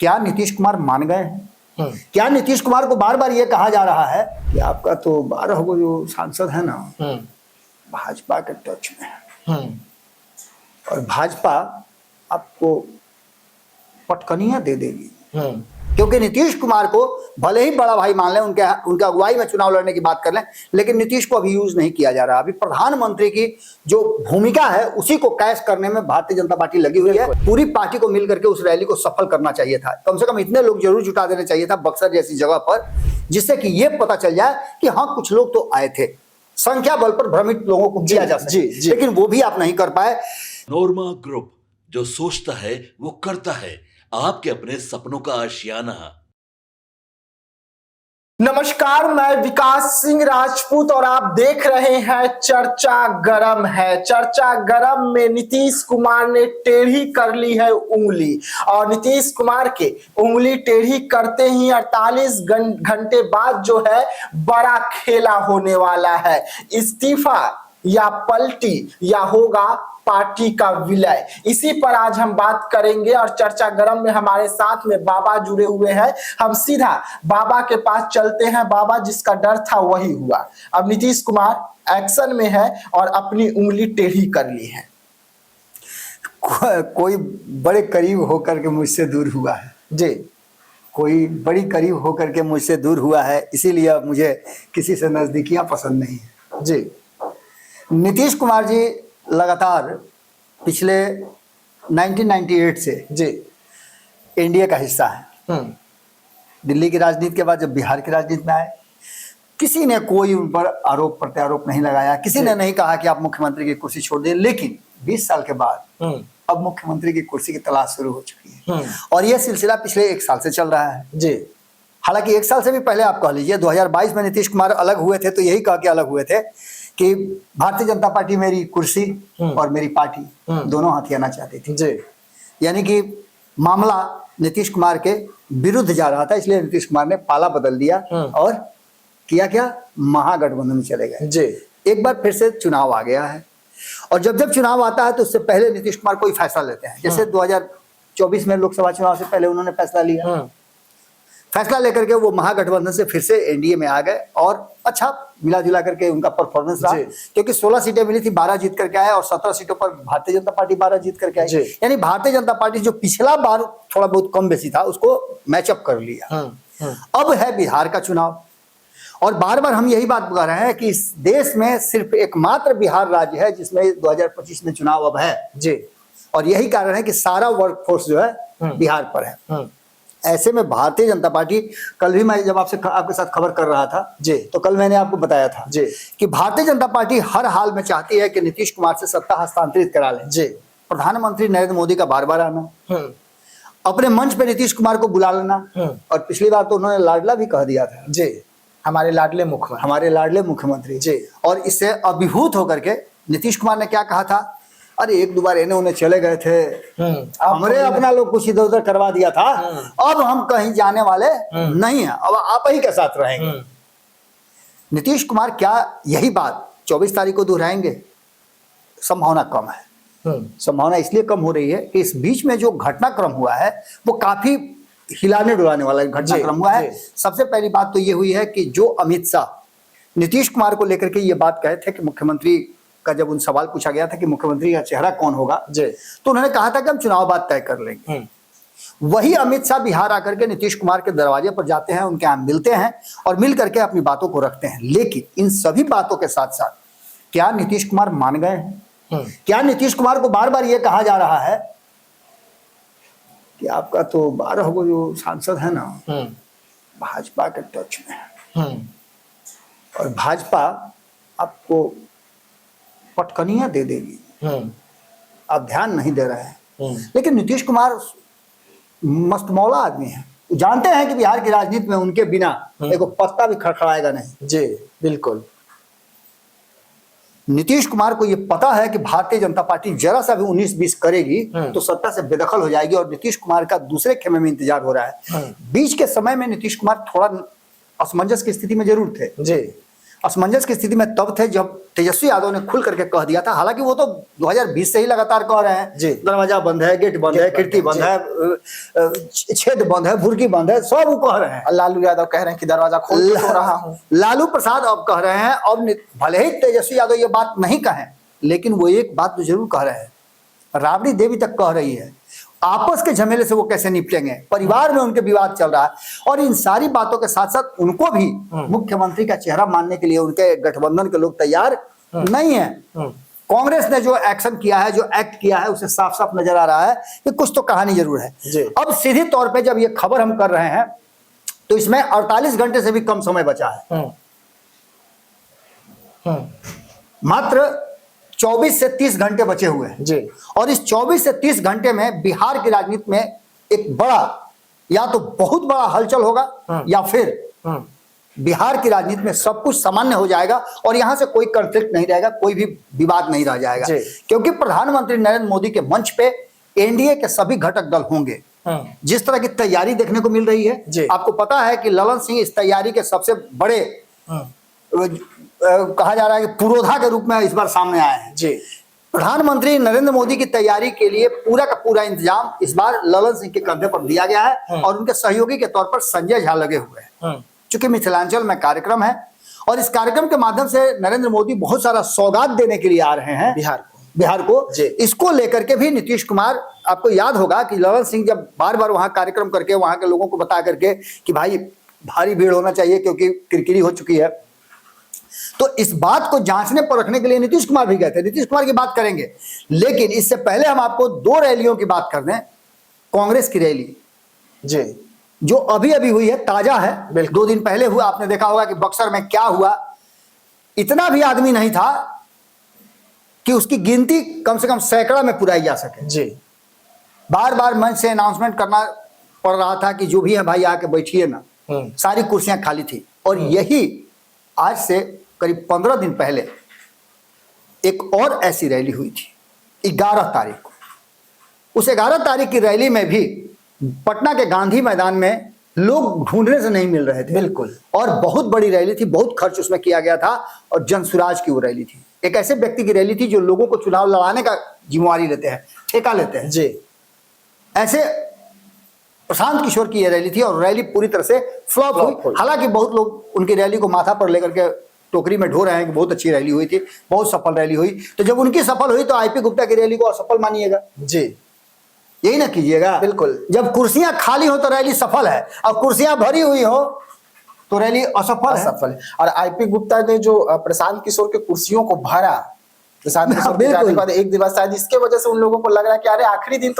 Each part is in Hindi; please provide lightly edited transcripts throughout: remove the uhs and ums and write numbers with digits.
क्या नीतीश कुमार मान गए हैं? क्या नीतीश कुमार को बार बार ये कहा जा रहा है कि आपका तो 12 गो जो सांसद है ना भाजपा के टच में है और भाजपा आपको पटकनियां दे देगी, क्योंकि नीतीश कुमार को भले ही बड़ा भाई मान लें, उनके अगुवाई में चुनाव लड़ने की बात कर लें, लेकिन नीतीश को अभी यूज नहीं किया जा रहा। अभी प्रधानमंत्री की जो भूमिका है उसी को कैश करने में भारतीय जनता पार्टी लगी हुई है। पूरी पार्टी को मिलकर के उस रैली को सफल करना चाहिए था। कम से कम इतने लोग जरूर जुटा देना चाहिए था बक्सर जैसी जगह पर, जिससे कि ये पता चल जाए कि हाँ कुछ लोग तो आए थे। संख्या बल पर भ्रमित लोगों को किया जा सके, लेकिन वो भी आप नहीं कर पाए। नोरमा ग्रुप, जो सोचता है वो करता है, आपके अपने सपनों का आशियाना। नमस्कार, मैं विकास सिंह राजपूत और आप देख रहे हैं चर्चा गरम है। चर्चा गरम में नीतीश कुमार ने टेढ़ी कर ली है उंगली, और नीतीश कुमार के उंगली टेढ़ी करते ही 48 घंटे बाद जो है बड़ा खेला होने वाला है। इस्तीफा या पलटी या होगा पार्टी का विलय, इसी पर आज हम बात करेंगे। और चर्चा गरम में हमारे साथ में बाबा जुड़े हुए हैं। हम सीधा बाबा के पास चलते हैं। बाबा, जिसका डर था वही हुआ। अब नीतीश कुमार एक्शन में है और अपनी उंगली टेढ़ी कर ली है। कोई बड़े करीब होकर के मुझसे दूर हुआ है जी, कोई बड़ी करीब होकर के मुझसे दूर हुआ है, इसीलिए अब मुझे किसी से नजदीकियां पसंद नहीं है जी। नीतीश कुमार जी लगातार पिछले 1998 से जी एनडीए का हिस्सा है। दिल्ली की राजनीति के बाद जब बिहार की राजनीति में आए, किसी ने कोई उन पर आरोप प्रत्यारोप नहीं लगाया, किसी ने नहीं कहा कि आप मुख्यमंत्री की कुर्सी छोड़ दें। लेकिन 20 साल के बाद अब मुख्यमंत्री की कुर्सी की तलाश शुरू हो चुकी है और यह सिलसिला पिछले 1 साल से चल रहा है जी। हालांकि 1 साल से भी पहले आप कह लीजिए 2022 में नीतीश कुमार अलग हुए थे तो यही कह के अलग हुए थे कि भारतीय जनता पार्टी मेरी कुर्सी और मेरी पार्टी दोनों हथियाना चाहती थी जी। यानी कि मामला नीतीश कुमार के विरुद्ध जा रहा था, इसलिए नीतीश कुमार ने पाला बदल दिया और किया क्या, महागठबंधन में चले गए जी। एक बार फिर से चुनाव आ गया है और जब जब चुनाव आता है तो उससे पहले नीतीश कुमार कोई फैसला लेते हैं। जैसे 2024 में लोकसभा चुनाव से पहले उन्होंने फैसला लिया, फैसला लेकर के वो महागठबंधन से फिर से एनडीए में आ गए और अच्छा मिला जुला करके उनका परफॉर्मेंस रहा, क्योंकि 16 सीटें मिली थी, 12 जीत करके आए और 17 सीटों पर भारतीय जनता पार्टी 12 जीत करके आई। यानी भारतीय जनता पार्टी जो पिछला बार थोड़ा बहुत कम बेसी था उसको मैचअप कर लिया। अब है बिहार का चुनाव और बार बार हम यही बात कर रहे हैं कि इस देश में सिर्फ एकमात्र बिहार राज्य है जिसमें 2025 में चुनाव अब है जी। और यही कारण है कि सारा वर्कफोर्स जो है बिहार पर है। ऐसे में भारतीय जनता पार्टी, कल भी मैं जब आपके साथ खबर कर रहा था जी, तो कल मैंने आपको बताया था जी कि भारतीय जनता पार्टी हर हाल में चाहती है कि नीतीश कुमार से सत्ता हस्तांतरित करा ले। जी। प्रधानमंत्री नरेंद्र मोदी का बार बार आना, अपने मंच पे नीतीश कुमार को बुला लेना और पिछली बार तो उन्होंने लाडला भी कह दिया था जी, हमारे लाडले मुख्यमंत्री जी। और इससे अभिभूत होकर के नीतीश कुमार ने क्या कहा था, अरे 1-2 बार इन्हें उन्हें चले गए थे, हमरे अपना लोग कुछ इधर उधर करवा दिया था, अब हम कहीं जाने वाले नहीं है, अब आप ही के साथ रहेंगे। नीतीश कुमार क्या यही बात 24 तारीख को दोहराएंगे? संभावना कम है। संभावना इसलिए कम हो रही है कि इस बीच में जो घटनाक्रम हुआ है वो काफी हिलाने डुलाने वाला घटनाक्रम हुआ है। सबसे पहली बात तो ये हुई है कि जो अमित शाह नीतीश कुमार को लेकर के ये बात कहे थे कि मुख्यमंत्री का, जब उन सवाल पूछा गया था कि मुख्यमंत्री का चेहरा कौन होगा तो उन्होंने कहा था कि हम चुनाव बाद तय कर लेंगे। वही अमित शाह बिहार आकर के नीतीश कुमार के दरवाजे पर जाते हैं, उनके यहाँ मिलते हैं और मिल करके अपनी बातों को रखते हैं। लेकिन इन सभी बातों के साथ साथ क्या नीतीश कुमार मान गए हैं? क्या नीतीश कुमार को बार बार ये कहा जा रहा है कि आपका तो 12 गो जो सांसद है ना भाजपा के टच में है और भाजपा आपको पटकनियां दे देगी, आप ध्यान नहीं दे रहे हैं। लेकिन नीतीश कुमार मस्तमौला आदमी है, जानते हैं कि बिहार की राजनीति में उनके बिना एक पत्ता भी खड़खड़ाएगा नहीं। जी बिल्कुल। नीतीश कुमार को यह पता है कि भारतीय जनता पार्टी जरा सा भी 19-20 करेगी तो सत्ता से बेदखल हो जाएगी और नीतीश कुमार का दूसरे खेमे में इंतजार हो रहा है। बीच के समय में नीतीश कुमार थोड़ा असमंजस की स्थिति में जरूर थे जी, असमंजस की स्थिति में तब थे जब तेजस्वी यादव ने खुल करके कह दिया था, हालांकि वो तो 2020 से ही लगातार कह रहे हैं जी। दरवाजा बंद है, गेट बंद है, खिड़की बंद है, छेद बंद है, भुरकी बंद है, सब वो कह रहे हैं। लालू यादव कह रहे हैं कि दरवाजा खोल के सो रहा हूँ। लालू प्रसाद अब कह रहे हैं, अब भले ही तेजस्वी यादव ये बात नहीं कहें, लेकिन वो एक बात तो जरूर कह रहे हैं, राबड़ी देवी तक कह रही है, आपस के झमेले से वो कैसे निपटेंगे, परिवार में उनके विवाद चल रहा है। और इन सारी बातों के साथ साथ उनको भी मुख्यमंत्री का चेहरा मानने के लिए उनके गठबंधन के लोग तैयार नहीं है। कांग्रेस ने जो एक्शन किया है, जो एक्ट किया है, उसे साफ साफ नजर आ रहा है कि कुछ तो कहानी जरूर है। जी। अब सीधे तौर पे जब ये खबर हम कर रहे हैं तो इसमें 48 घंटे से भी कम समय बचा है, मात्र 24 से 30 घंटे बचे हुए हैं जी। और इस 24 से 30 घंटे में बिहार की राजनीति में एक बड़ा, या तो बहुत बड़ा हलचल होगा या फिर बिहार की राजनीति में सब कुछ सामान्य हो जाएगा और यहां से कोई कॉन्फ्लिक्ट नहीं रहेगा, कोई भी विवाद नहीं रह जाएगा, क्योंकि प्रधानमंत्री नरेंद्र मोदी के मंच पे एनडीए के सभी घटक दल होंगे। जिस तरह की तैयारी देखने को मिल रही है, आपको पता है कि ललन सिंह इस तैयारी के सबसे बड़े कहा जा रहा है कि पुरोधा के रूप में इस बार सामने आए हैं। जी। प्रधानमंत्री नरेंद्र मोदी की तैयारी के लिए पूरा का पूरा इंतजाम इस बार ललन सिंह के कंधे पर दिया गया है और उनके सहयोगी के तौर पर संजय झा लगे हुए हैं। चूंकि मिथिलांचल में कार्यक्रम है और इस कार्यक्रम के माध्यम से नरेंद्र मोदी बहुत सारा सौगात देने के लिए आ रहे हैं बिहार को। इसको लेकर के भी नीतीश कुमार, आपको याद होगा कि ललन सिंह जब बार बार वहां कार्यक्रम करके वहां के लोगों को बता करके कि भाई भारी भीड़ होना चाहिए क्योंकि किरकिरी हो चुकी है, तो इस बात को जांचने परखने के लिए नीतीश कुमार भी गए थे। नीतीश कुमार की बात करेंगे, लेकिन इससे पहले हम आपको 2 रैलियों की बात कर दें। कांग्रेस की रैली जी, जो अभी अभी हुई है, ताजा है, 2 दिन पहले हुआ। आपने देखा होगा कि बक्सर में क्या हुआ, इतना भी आदमी नहीं था कि उसकी गिनती कम से कम सैकड़ा में पुराई जा सके। जी। बार बार मंच से अनाउंसमेंट करना पड़ रहा था कि जो भी है भाई आके बैठिए ना, सारी कुर्सियां खाली थी। और यही आज से करीब 15 दिन पहले एक और ऐसी रैली हुई थी 11 तारीख को। उस 11 तारीख की रैली में भी पटना के गांधी मैदान में लोग ढूंढने से नहीं मिल रहे थे। बिल्कुल। और बहुत बड़ी रैली थी, बहुत खर्च उसमें किया गया था और जनसुराज की वो रैली थी। एक ऐसे व्यक्ति की रैली थी जो लोगों को चुनाव लड़ाने का जिम्मेवारी लेते हैं, ठेका लेते हैं। जी। ऐसे प्रशांत किशोर की यह रैली थी और रैली पूरी तरह से फ्लॉप हुई। हालांकि बहुत लोग उनकी रैली को माथा पर लेकर के टोकरी में ढो रहे हैं कि बहुत अच्छी रैली हुई थी, बहुत सफल रैली हुई। तो जब उनकी सफल हुई तो आईपी गुप्ता की रैली को असफल मानिएगा? जी, यही ना कीजिएगा। बिल्कुल। जब कुर्सियां खाली हो तो रैली सफल है और कुर्सियां भरी हुई हो तो रैली असफल है। और आईपी गुप्ता ने जो प्रशांत किशोर के कुर्सियों को भरा, प्रशांत किशोर के जाने के बाद एक दिन शायद इसके वजह से उन लोगों को लग रहा है कि अरे आखिरी दिन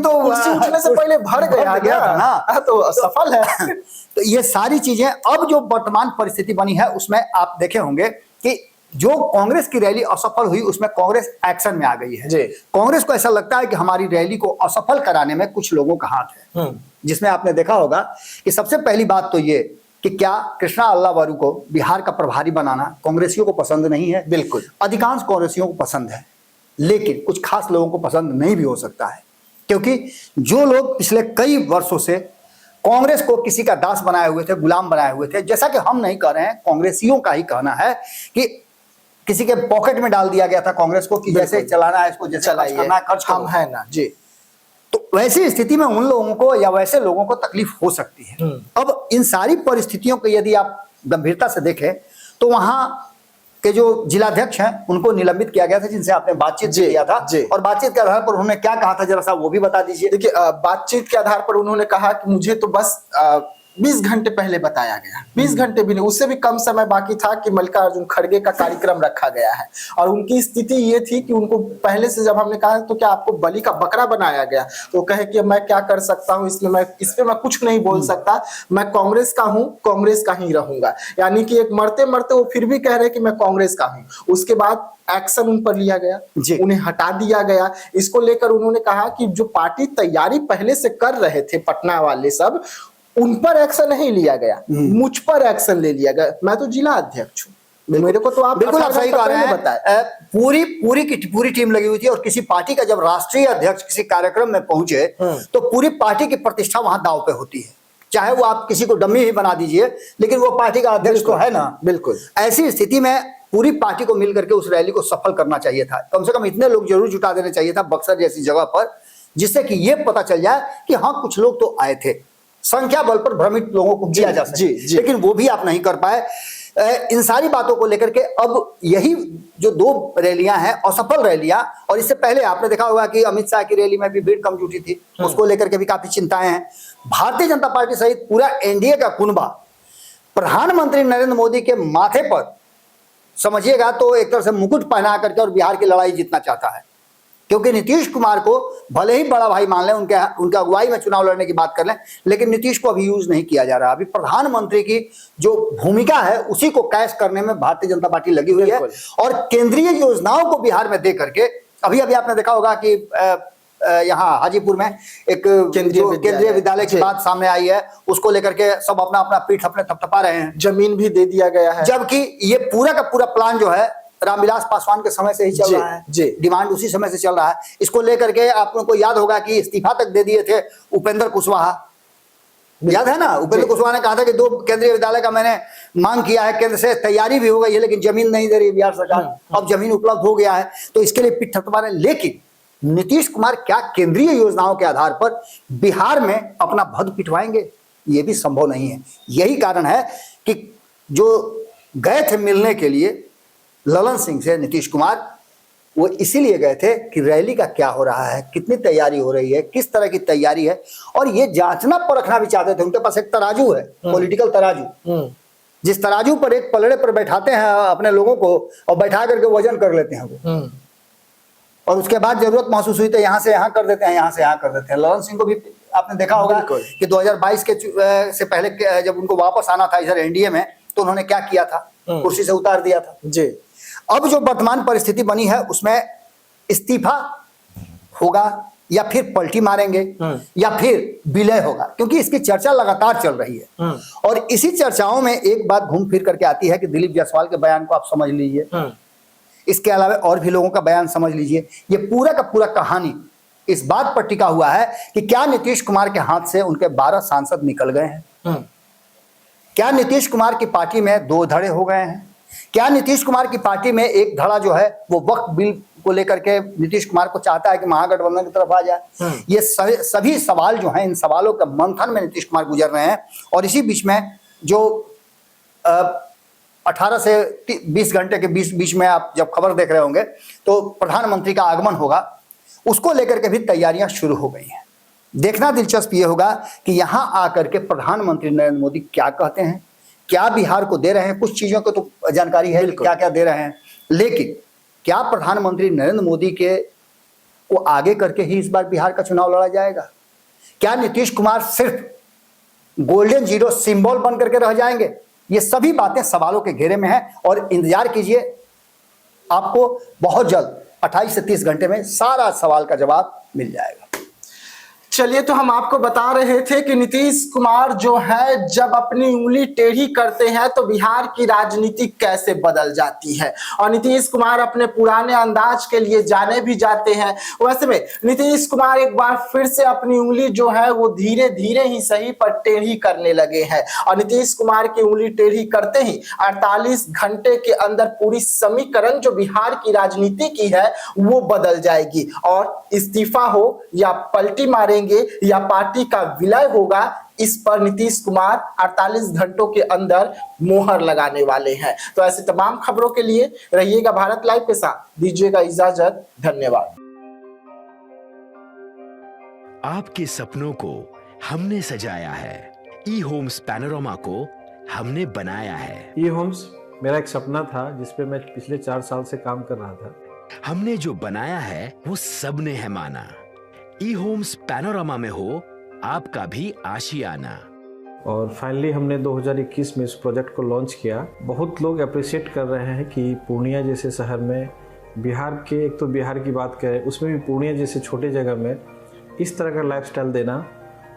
तो कुर्सी उठने से पहले भर गया था ना, तो सफल है। तो ये सारी चीजें अब जो वर्तमान परिस्थिति बनी है उसमें आप देखे होंगे कि जो कांग्रेस की रैली असफल हुई उसमें कांग्रेस एक्शन में आ गई है। कांग्रेस को ऐसा लगता है कि हमारी रैली को असफल कराने में कुछ लोगों का हाथ है, जिसमें आपने देखा होगा कि सबसे पहली बात तो ये कि क्या कृष्णा अल्लावारू को बिहार का प्रभारी बनाना कांग्रेसियों को पसंद नहीं है? बिल्कुल। अधिकांश कांग्रेसियों को पसंद है, लेकिन कुछ खास लोगों को पसंद नहीं भी हो सकता है, क्योंकि जो लोग पिछले कई वर्षों से कांग्रेस को किसी का दास बनाए हुए थे, गुलाम बनाए हुए थे, जैसा कि हम नहीं कह रहे हैं, कांग्रेसियों का ही कहना है कि किसी के पॉकेट में डाल दिया गया था कांग्रेस को कि जैसे चलाना है इसको, जैसे खर्च करना है खर्च हम है ना जी। तो वैसी स्थिति में उन लोगों को या वैसे लोगों को तकलीफ हो सकती है। अब इन सारी परिस्थितियों को यदि आप गंभीरता से देखें तो वहां के जो जिलाध्यक्ष हैं उनको निलंबित किया गया था, जिनसे आपने बातचीत किया था। और बातचीत के आधार पर उन्होंने क्या कहा था, जरा सा वो भी बता दीजिए। देखिए, बातचीत के आधार पर उन्होंने कहा कि मुझे तो बस 20 घंटे पहले बताया गया, 20 घंटे भी नहीं, उससे भी कम समय बाकी था कि मल्लिकार्जुन खड़गे का कार्यक्रम रखा गया है। और उनकी स्थिति ये थी कि उनको पहले से जब हमने कहा तो क्या आपको बलि का बकरा बनाया गया, तो कहे कि मैं क्या कर सकता हूँ इसमें, इस पे मैं कुछ नहीं बोल सकता, मैं कांग्रेस का हूँ, कांग्रेस का ही रहूंगा। यानी कि एक मरते मरते वो फिर भी कह रहे कि मैं कांग्रेस का हूँ। उसके बाद एक्शन उन पर लिया गया, उन्हें हटा दिया गया। इसको लेकर उन्होंने कहा कि जो पार्टी तैयारी पहले से कर रहे थे पटना वाले सब, उन पर एक्शन नहीं लिया गया, मुझ पर एक्शन ले लिया गया। मैं तो जिला अध्यक्ष हूँ, मेरे को तो आप बिल्कुल आप सही कह रहे हैं। पूरी टीम लगी हुई थी और किसी पार्टी का जब राष्ट्रीय अध्यक्ष किसी कार्यक्रम में पहुंचे तो पूरी पार्टी की प्रतिष्ठा वहां दांव पे होती है। चाहे वो आप किसी को डम्मी ही बना दीजिए, लेकिन वो पार्टी का अध्यक्ष तो है ना। बिल्कुल। ऐसी स्थिति में पूरी पार्टी को मिल करके उस रैली को सफल करना चाहिए था। कम से कम इतने लोग जरूर जुटा देने चाहिए था बक्सर जैसी जगह पर, जिससे कि ये पता चल जाए कि हाँ कुछ लोग तो आए थे, संख्या बल पर भ्रमित लोगों को किया जा सके। लेकिन वो भी आप नहीं कर पाए। इन सारी बातों को लेकर के अब यही जो 2 रैलियां हैं असफल रैलियां, और इससे पहले आपने देखा होगा कि अमित शाह की रैली में भी भीड़ कम जुटी थी, उसको लेकर के भी काफी चिंताएं हैं। भारतीय जनता पार्टी सहित पूरा एनडीए का कुनबा प्रधानमंत्री नरेंद्र मोदी के माथे पर समझिएगा तो एक तरह से मुकुट पहना करके और बिहार की लड़ाई जीतना चाहता है, क्योंकि नीतीश कुमार को भले ही बड़ा भाई मान लें, उनके अगुवाई में चुनाव लड़ने की बात कर लें, लेकिन नीतीश को अभी यूज नहीं किया जा रहा। अभी प्रधानमंत्री की जो भूमिका है उसी को कैश करने में भारतीय जनता पार्टी लगी हुई है, और केंद्रीय योजनाओं को बिहार में दे करके अभी आपने देखा होगा कि यहाँ हाजीपुर में एक केंद्रीय विद्यालय की बात सामने आई है, उसको लेकर के सब अपना अपना पीठ अपने थपथपा रहे हैं। जमीन भी दे दिया गया है, जबकि ये पूरा का पूरा प्लान जो है रामविलास पासवान के समय से ही चल रहा है, डिमांड उसी समय से चल रहा है। इसको लेकर के आप लोगों को याद होगा कि इस्तीफा तक दे दिए थे उपेंद्र कुशवाहा, याद है ना। उपेंद्र कुशवाहा ने कहा था कि 2 केंद्रीय विद्यालय का मैंने मांग किया है, केंद्र से तैयारी भी हो गई है, लेकिन जमीन नहीं दे रही बिहार सरकार। अब जमीन उपलब्ध हो गया है तो इसके लिए पीठ थपथपा रहे। लेकिन नीतीश कुमार क्या केंद्रीय योजनाओं के आधार पर बिहार में अपना भद पिटवाएंगे? ये भी संभव नहीं है। यही कारण है कि जो गए थे मिलने के लिए ललन सिंह से नीतीश कुमार, वो इसीलिए गए थे कि रैली का क्या हो रहा है, कितनी तैयारी हो रही है, किस तरह की तैयारी है, और ये जांचना परखना भी चाहते थे। उनके पास एक तराजू है, पॉलिटिकल तराजू, जिस तराजू पर एक पलड़े पर बैठाते हैं अपने लोगों को और बैठा करके वजन कर लेते हैं वो, और उसके बाद जरूरत महसूस हुई तो यहाँ से यहाँ कर देते हैं, यहाँ से यहाँ कर देते हैं। ललन सिंह को भी आपने देखा होगा कि 2022 के से पहले जब उनको वापस आना था इधर एनडीए में, तो उन्होंने क्या किया था, कुर्सी से उतार दिया था जी। अब जो वर्तमान परिस्थिति बनी है उसमें इस्तीफा होगा या फिर पलटी मारेंगे या फिर विलय होगा, क्योंकि इसकी चर्चा लगातार चल रही है। और इसी चर्चाओं में एक बात घूम फिर करके आती है कि दिलीप जायसवाल के बयान को आप समझ लीजिए, इसके अलावा और भी लोगों का बयान समझ लीजिए। ये पूरा का पूरा कहानी इस बात पर टिका हुआ है कि क्या नीतीश कुमार के हाथ से उनके 12 सांसद निकल गए हैं, क्या नीतीश कुमार की पार्टी में 2 धड़े हो गए हैं, क्या नीतीश कुमार की पार्टी में एक धड़ा जो है वो वक्फ बिल को लेकर के नीतीश कुमार को चाहता है कि महागठबंधन की तरफ आ जाए। ये सभी सवाल जो हैं, इन सवालों के मंथन में नीतीश कुमार गुजर रहे हैं। और इसी बीच में जो 18 से 20 घंटे के बीच में आप जब खबर देख रहे होंगे तो प्रधानमंत्री का आगमन होगा, उसको लेकर के भी तैयारियां शुरू हो गई हैं। देखना दिलचस्प ये होगा कि यहां आकर के प्रधानमंत्री नरेंद्र मोदी क्या कहते हैं, क्या बिहार को दे रहे हैं। कुछ चीजों को तो जानकारी है क्या क्या दे रहे हैं, लेकिन क्या प्रधानमंत्री नरेंद्र मोदी के को आगे करके ही इस बार बिहार का चुनाव लड़ा जाएगा? क्या नीतीश कुमार सिर्फ गोल्डन जीरो सिंबल बन करके रह जाएंगे? ये सभी बातें सवालों के घेरे में हैं और इंतजार कीजिए, आपको बहुत जल्द 28 से 30 घंटे में सारा सवाल का जवाब मिल जाएगा। चलिए, तो हम आपको बता रहे थे कि नीतीश कुमार जो है जब अपनी उंगली टेढ़ी करते हैं तो बिहार की राजनीति कैसे बदल जाती है, और नीतीश कुमार अपने पुराने अंदाज के लिए जाने भी जाते हैं। वैसे में नीतीश कुमार एक बार फिर से अपनी उंगली जो है वो धीरे धीरे ही सही पर टेढ़ी करने लगे हैं, और नीतीश कुमार की उंगली टेढ़ी करते ही 48 घंटे के अंदर पूरी समीकरण जो बिहार की राजनीति की है वो बदल जाएगी, और इस्तीफा हो या पलटी मारेंगे या पार्टी का विलय होगा, इस पर नीतीश कुमार 48 घंटों के अंदर मोहर लगाने वाले हैं। तो ऐसे तमाम खबरों के लिए रहिएगा भारत लाइव के साथ, दीजिएगा इजाजत, धन्यवाद। आपके सपनों को हमने सजाया है, ई होम्स पैनोरामा को हमने बनाया है। ई होम्स मेरा एक सपना था जिसपे मैं पिछले 4 साल से काम कर रहा था। हमने जो बनाया है वो सबने है माना। ई होम्स पैनोरामा में हो आपका भी आशियाना। और फाइनली हमने 2021 में इस प्रोजेक्ट को लॉन्च किया। बहुत लोग अप्रिशिएट कर रहे हैं कि पूर्णिया जैसे शहर में, बिहार के, एक तो बिहार की बात करें उसमें भी पूर्णिया जैसे छोटे जगह में इस तरह का लाइफस्टाइल देना,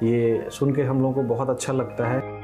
ये सुन के हम लोगों को बहुत अच्छा लगता है।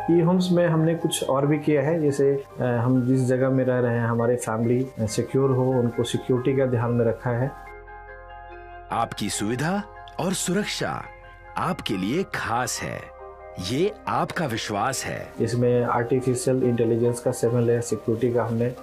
ई होम्स में हमने कुछ और भी किया है, जैसे हम जिस जगह में रह रहे हैं हमारी फैमिली सिक्योर हो, उनको सिक्योरिटी का ध्यान में रखा है। आपकी सुविधा और सुरक्षा आपके लिए खास है, ये आपका विश्वास है। इसमें आर्टिफिशियल इंटेलिजेंस का 7 लेयर सिक्योरिटी का हमने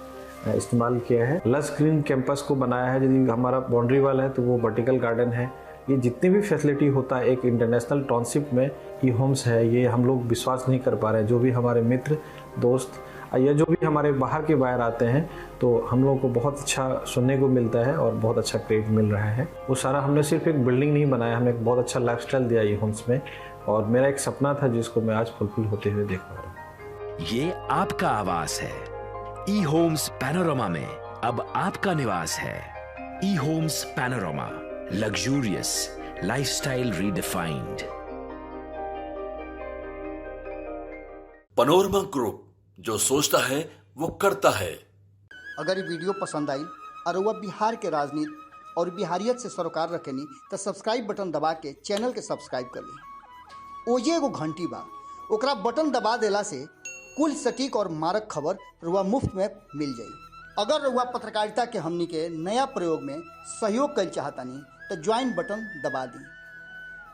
इस्तेमाल किया है। लस ग्रीन कैंपस को बनाया है। यदि हमारा बाउंड्री वाल है तो वो वर्टिकल गार्डन है। ये जितनी भी फैसिलिटी होता है एक इंटरनेशनल टाउनशिप में ई होम्स है, ये हम लोग विश्वास नहीं कर पा रहे हैं। जो भी हमारे मित्र दोस्त या जो भी हमारे बाहर के बाहर आते हैं तो हम लोगों को बहुत अच्छा सुनने को मिलता है और बहुत अच्छा क्रेडिट मिल रहा है। वो सारा हमने सिर्फ एक बिल्डिंग नहीं बनाया, हमें एक बहुत अच्छा लाइफस्टाइल दिया ई होम्स में, और मेरा एक सपना था जिसको मैं आज फुलफिल होते हुए देख पा रहा हूँ। ये आपका आवास है। ई होम्स पैनोरामा में अब आपका निवास है। E Homes Panorama, luxurious lifestyle redefined. Panorama group, जो सोचता है वो करता है। अगर ये वीडियो पसंद आई और वह बिहार के राजनीति और बिहारियत से सरोकार रखेनी तो सब्सक्राइब बटन दबा के चैनल के सब्सक्राइब कर ली। ओजे एगो घंटी बा, ओकरा बटन दबा देला से कुल सटीक और मारक खबर रुआ मुफ्त में मिल जाई। अगर रुआ पत्रकारिता के हमनी के नया प्रयोग में सहयोग कर चाहतानी तो ज्वाइन बटन दबा दी।